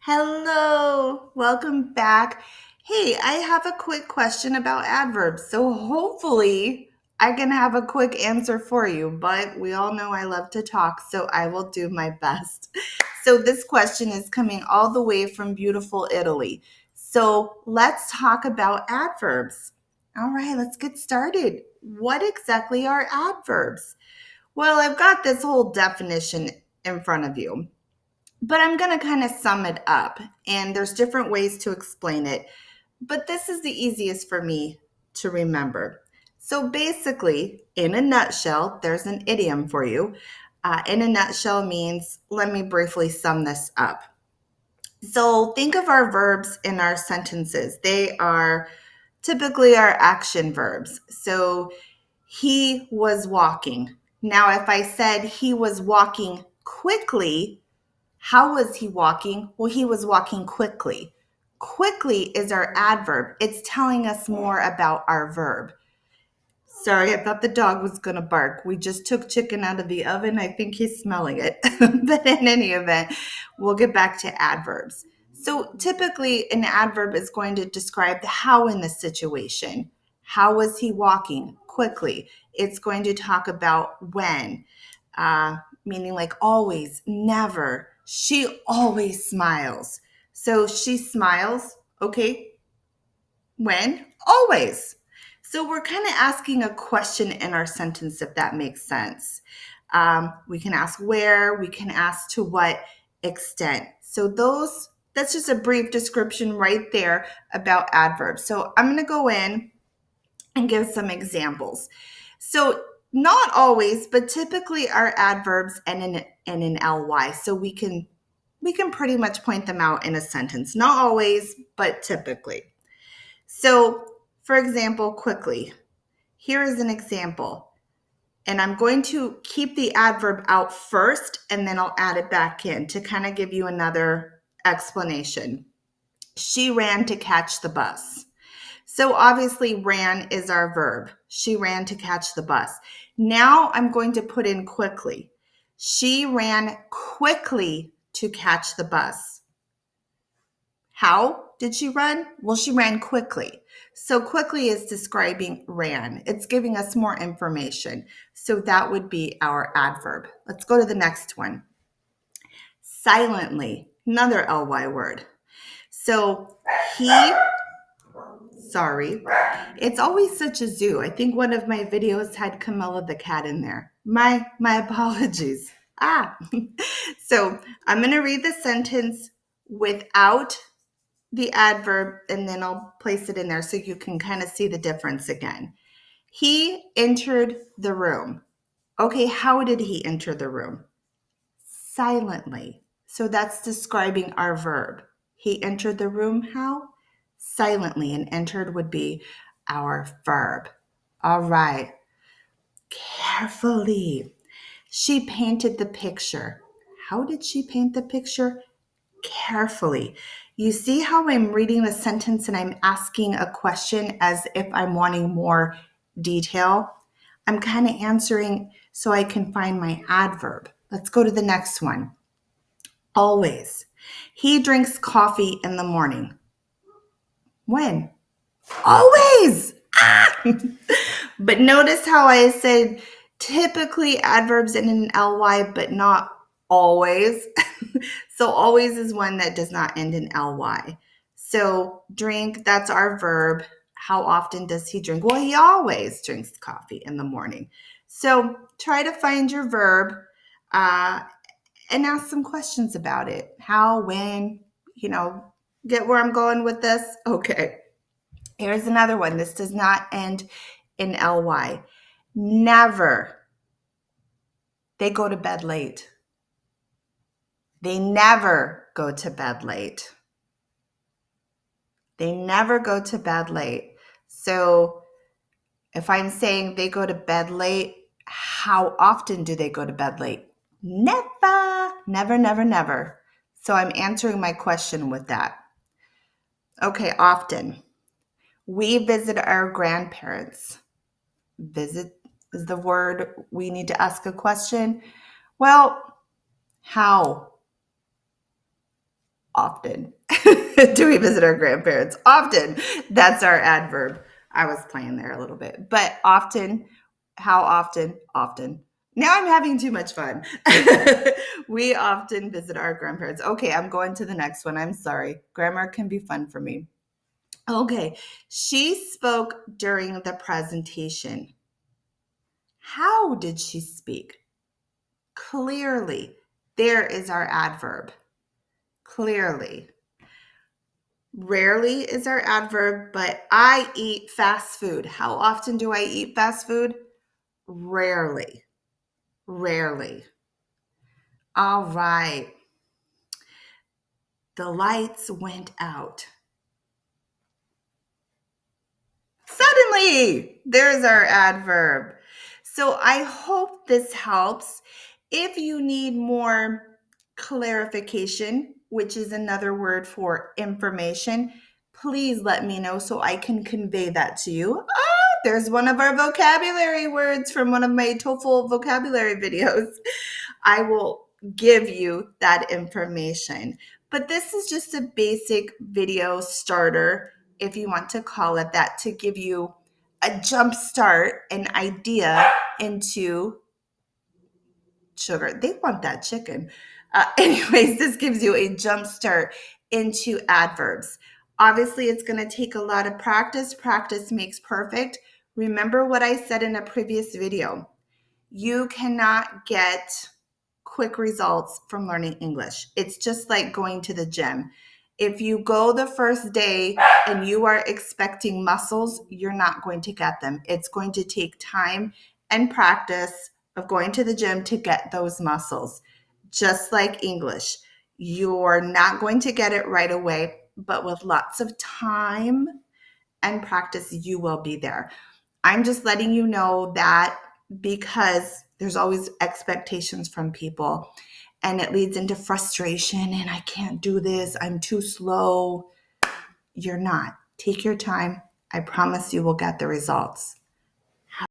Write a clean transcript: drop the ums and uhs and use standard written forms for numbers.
Hello, welcome back. Hey, I have a quick question about adverbs. So hopefully I can have a quick answer for you, but we all know I love to talk, so I will do my best. So this question is coming all the way from beautiful Italy. So let's talk about adverbs. All right, let's get started. What exactly are adverbs? Well, I've got this whole definition in front of you. But I'm going to kind of sum it up, and there's different ways to explain it. But this is the easiest for me to remember. So basically, in a nutshell, there's an idiom for you. In a nutshell means, let me briefly sum this up. So think of our verbs in our sentences. They are typically our action verbs. So he was walking. Now, if I said he was walking quickly, how was he walking? Well, he was walking quickly. Quickly is our adverb. It's telling us more about our verb. Sorry, I thought the dog was going to bark. We just took chicken out of the oven. I think he's smelling it. But in any event, we'll get back to adverbs. So typically, an adverb is going to describe the how in the situation. How was he walking? Quickly. It's going to talk about when, meaning like always, never. She always smiles. So she smiles. Okay, when? Always. So we're kind of asking a question in our sentence, if that makes sense. We can ask where, we can ask to what extent. So that's just a brief description right there about adverbs. So I'm going to go in and give some examples. So not always, but typically our adverbs end in an ly. So we can pretty much point them out in a sentence. Not always, but typically. So, for example, quickly, here is an example. And I'm going to keep the adverb out first, and then I'll add it back in to kind of give you another explanation. She ran to catch the bus. So obviously, ran is our verb. She ran to catch the bus. Now I'm going to put in quickly. She ran quickly to catch the bus. How did she run? Well, she ran quickly. So quickly is describing ran. It's giving us more information. So that would be our adverb. Let's go to the next one. Silently, another ly word. So sorry, it's always such a zoo. I think one of my videos had Camilla the cat in there. My apologies. So I'm going to read the sentence without the adverb, and then I'll place it in there so you can kind of see the difference again. He entered the room. Okay, how did he enter the room? Silently. So that's describing our verb. He entered the room how? Silently, and entered would be our verb. All right. Carefully. She painted the picture. How did she paint the picture? Carefully. You see how I'm reading the sentence and I'm asking a question as if I'm wanting more detail? I'm kind of answering so I can find my adverb. Let's go to the next one. Always. He drinks coffee in the morning. When? Always. But notice how I said typically adverbs in an ly, but not always. So always is one that does not end in ly. So drink, that's our verb. How often does he drink? Well, he always drinks coffee in the morning. So try to find your verb and ask some questions about it. How, when, get where I'm going with this? Okay. Here's another one. This does not end in ly. Never. They go to bed late. They never go to bed late. They never go to bed late. So if I'm saying they go to bed late, how often do they go to bed late? Never, never, never, never. So I'm answering my question with that. Okay, often. We visit our grandparents. Visit is the word we need to ask a question. Well, how Often. Do we visit our grandparents? Often. That's our adverb. I was playing there a little bit. But often, how often? Often. Now I'm having too much fun. We often visit our grandparents. Okay, I'm going to the next one. I'm sorry. Grammar can be fun for me. Okay, she spoke during the presentation. How did she speak? Clearly. There is our adverb. Clearly. Rarely is our adverb, but I eat fast food. How often do I eat fast food? Rarely. Rarely. All right. The lights went out. Suddenly, there's our adverb. So I hope this helps. If you need more clarification, which is another word for information, please let me know so I can convey that to you. There's one of our vocabulary words from one of my TOEFL vocabulary videos. I will give you that information. But this is just a basic video starter, if you want to call it that, to give you a jump start, an idea into sugar. They want that chicken. Anyways, this gives you a jump start into adverbs. Obviously, it's going to take a lot of practice. Practice makes perfect. Remember what I said in a previous video. You cannot get quick results from learning English. It's just like going to the gym. If you go the first day and you are expecting muscles, you're not going to get them. It's going to take time and practice of going to the gym to get those muscles. Just like English, you're not going to get it right away, but with lots of time and practice, you will be there. I'm just letting you know that because there's always expectations from people and it leads into frustration and I can't do this, I'm too slow. You're not. Take your time. I promise you will get the results.